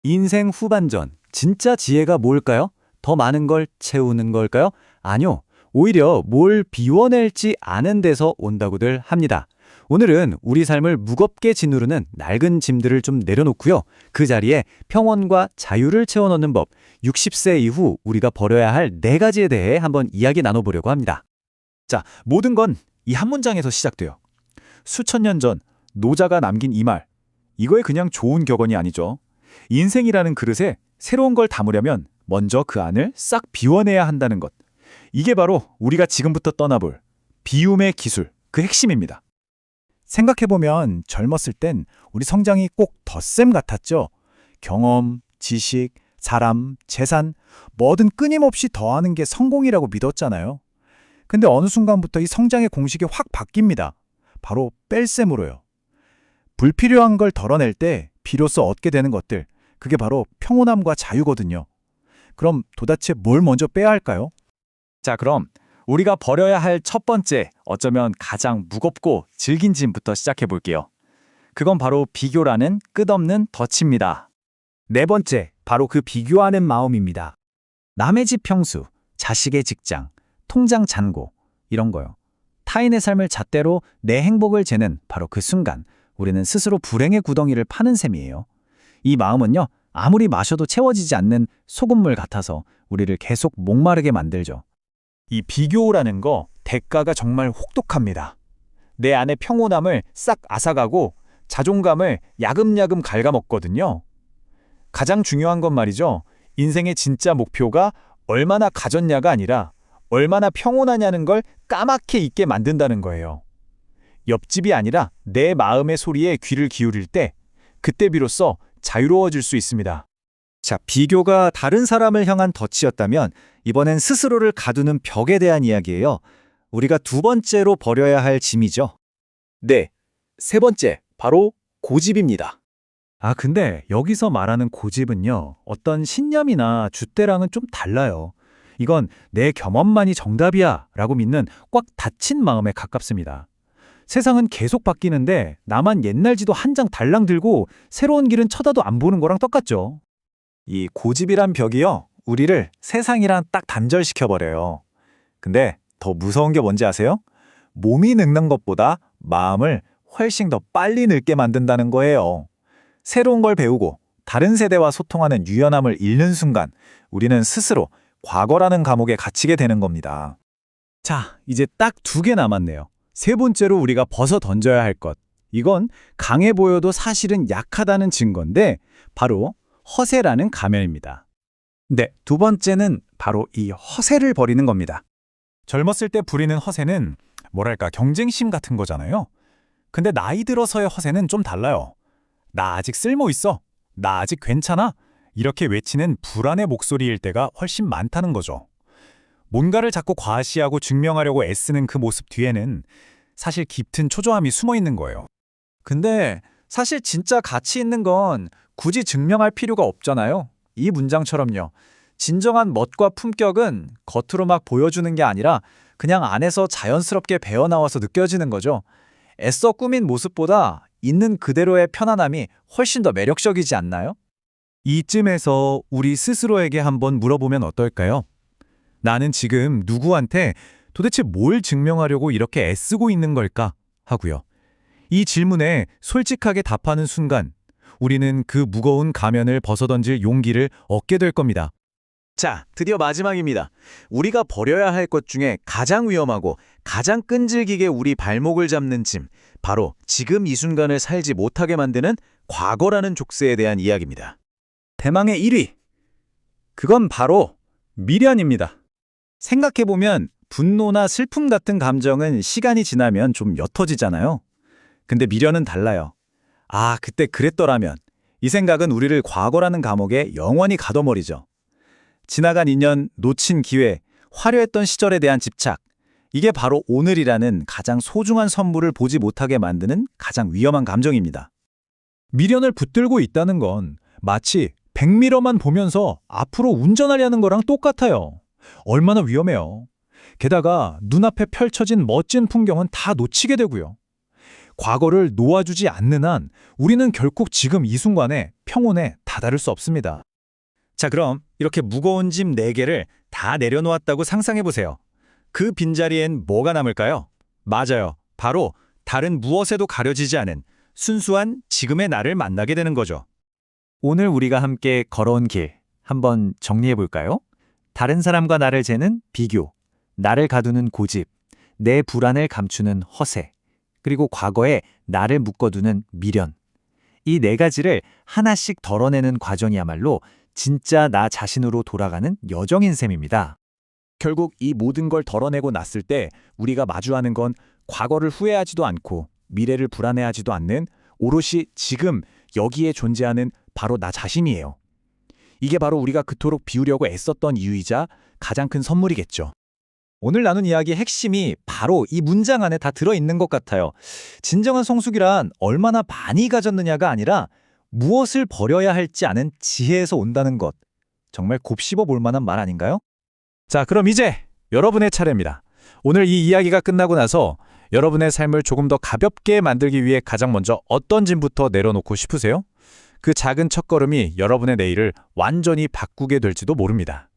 인생 후반전, 진짜 지혜가 뭘까요? 더 많은 걸 채우는 걸까요? 아니요. 오히려 뭘 비워낼지 아는 데서 온다고들 합니다. 오늘은 우리 삶을 무겁게 짓누르는 낡은 짐들을 좀 내려놓고요. 그 자리에 평온과 자유를 채워넣는 법, 60세 이후 우리가 버려야 할 4가지에 대해 한번 이야기 나눠보려고 합니다. 자, 모든 건 이 한 문장에서 시작돼요. 수천 년 전 노자가 남긴 이 말. 이거에 그냥 좋은 격언이 아니죠. 인생이라는 그릇에 새로운 걸 담으려면 먼저 그 안을 싹 비워내야 한다는 것. 이게 바로 우리가 지금부터 떠나볼 비움의 기술, 그 핵심입니다. 생각해보면 젊었을 땐 우리 성장이 꼭 덧셈 같았죠. 경험, 지식, 사람, 재산, 뭐든 끊임없이 더하는 게 성공이라고 믿었잖아요. 근데 어느 순간부터 이 성장의 공식이 확 바뀝니다. 바로 뺄셈으로요. 불필요한 걸 덜어낼 때 비로소 얻게 되는 것들, 그게 바로 평온함과 자유거든요. 그럼 도대체 뭘 먼저 빼야 할까요? 자, 그럼 우리가 버려야 할 첫 번째, 어쩌면 가장 무겁고 질긴 짐부터 시작해 볼게요. 그건 바로 비교라는 끝없는 덫입니다. 네 번째, 바로 그 비교하는 마음입니다. 남의 집 평수, 자식의 직장, 통장 잔고, 이런 거요. 타인의 삶을 잣대로 내 행복을 재는 바로 그 순간, 우리는 스스로 불행의 구덩이를 파는 셈이에요. 이 마음은요, 아무리 마셔도 채워지지 않는 소금물 같아서 우리를 계속 목마르게 만들죠. 이 비교라는 거 대가가 정말 혹독합니다. 내 안의 평온함을 싹 앗아가고 자존감을 야금야금 갉아먹거든요. 가장 중요한 건 말이죠. 인생의 진짜 목표가 얼마나 가졌냐가 아니라 얼마나 평온하냐는 걸 까맣게 잊게 만든다는 거예요. 옆집이 아니라 내 마음의 소리에 귀를 기울일 때 그때 비로소 자유로워질 수 있습니다. 자, 비교가 다른 사람을 향한 덫이었다면 이번엔 스스로를 가두는 벽에 대한 이야기예요. 우리가 두 번째로 버려야 할 짐이죠. 네, 세 번째, 바로 고집입니다. 근데 여기서 말하는 고집은요, 어떤 신념이나 줏대랑은 좀 달라요. 이건 내 경험만이 정답이야 라고 믿는 꽉 닫힌 마음에 가깝습니다. 세상은 계속 바뀌는데 나만 옛날 지도 한 장 달랑 들고 새로운 길은 쳐다도 안 보는 거랑 똑같죠. 이 고집이란 벽이요, 우리를 세상이랑 딱 단절시켜버려요. 근데 더 무서운 게 뭔지 아세요? 몸이 늙는 것보다 마음을 훨씬 더 빨리 늙게 만든다는 거예요. 새로운 걸 배우고 다른 세대와 소통하는 유연함을 잃는 순간 우리는 스스로 과거라는 감옥에 갇히게 되는 겁니다. 자, 이제 딱 2개 남았네요. 세 번째로 우리가 벗어 던져야 할 것. 이건 강해 보여도 사실은 약하다는 증거인데 바로 허세라는 가면입니다. 네, 두 번째는 바로 이 허세를 버리는 겁니다. 젊었을 때 부리는 허세는 뭐랄까 경쟁심 같은 거잖아요. 근데 나이 들어서의 허세는 좀 달라요. 나 아직 쓸모 있어. 나 아직 괜찮아. 이렇게 외치는 불안의 목소리일 때가 훨씬 많다는 거죠. 뭔가를 자꾸 과시하고 증명하려고 애쓰는 그 모습 뒤에는 사실 깊은 초조함이 숨어 있는 거예요. 근데 사실 진짜 가치 있는 건 굳이 증명할 필요가 없잖아요. 이 문장처럼요. 진정한 멋과 품격은 겉으로 막 보여주는 게 아니라 그냥 안에서 자연스럽게 배어나와서 느껴지는 거죠. 애써 꾸민 모습보다 있는 그대로의 편안함이 훨씬 더 매력적이지 않나요? 이쯤에서 우리 스스로에게 한번 물어보면 어떨까요? 나는 지금 누구한테 도대체 뭘 증명하려고 이렇게 애쓰고 있는 걸까? 하고요. 이 질문에 솔직하게 답하는 순간 우리는 그 무거운 가면을 벗어던질 용기를 얻게 될 겁니다. 자, 드디어 마지막입니다. 우리가 버려야 할 것 중에 가장 위험하고 가장 끈질기게 우리 발목을 잡는 짐, 바로 지금 이 순간을 살지 못하게 만드는 과거라는 족쇄에 대한 이야기입니다. 대망의 1위. 그건 바로 미련입니다. 생각해보면 분노나 슬픔 같은 감정은 시간이 지나면 좀 옅어지잖아요. 근데 미련은 달라요. 그때 그랬더라면. 이 생각은 우리를 과거라는 감옥에 영원히 가둬버리죠. 지나간 인연, 놓친 기회, 화려했던 시절에 대한 집착. 이게 바로 오늘이라는 가장 소중한 선물을 보지 못하게 만드는 가장 위험한 감정입니다. 미련을 붙들고 있다는 건 마치 백미러만 보면서 앞으로 운전하려는 거랑 똑같아요. 얼마나 위험해요. 게다가 눈앞에 펼쳐진 멋진 풍경은 다 놓치게 되고요. 과거를 놓아주지 않는 한 우리는 결국 지금 이 순간에 평온에 다다를 수 없습니다. 자, 그럼 이렇게 무거운 짐 4개를 다 내려놓았다고 상상해 보세요. 그 빈자리엔 뭐가 남을까요? 맞아요. 바로 다른 무엇에도 가려지지 않은 순수한 지금의 나를 만나게 되는 거죠. 오늘 우리가 함께 걸어온 길 한번 정리해 볼까요? 다른 사람과 나를 재는 비교, 나를 가두는 고집, 내 불안을 감추는 허세, 그리고 과거에 나를 묶어두는 미련. 이 4가지를 하나씩 덜어내는 과정이야말로 진짜 나 자신으로 돌아가는 여정인 셈입니다. 결국 이 모든 걸 덜어내고 났을 때 우리가 마주하는 건 과거를 후회하지도 않고 미래를 불안해하지도 않는 오롯이 지금 여기에 존재하는 바로 나 자신이에요. 이게 바로 우리가 그토록 비우려고 애썼던 이유이자 가장 큰 선물이겠죠. 오늘 나눈 이야기의 핵심이 바로 이 문장 안에 다 들어있는 것 같아요. 진정한 성숙이란 얼마나 많이 가졌느냐가 아니라 무엇을 버려야 할지 아는 지혜에서 온다는 것. 정말 곱씹어 볼 만한 말 아닌가요? 자, 그럼 이제 여러분의 차례입니다. 오늘 이 이야기가 끝나고 나서 여러분의 삶을 조금 더 가볍게 만들기 위해 가장 먼저 어떤 짐부터 내려놓고 싶으세요? 그 작은 첫걸음이 여러분의 내일을 완전히 바꾸게 될지도 모릅니다.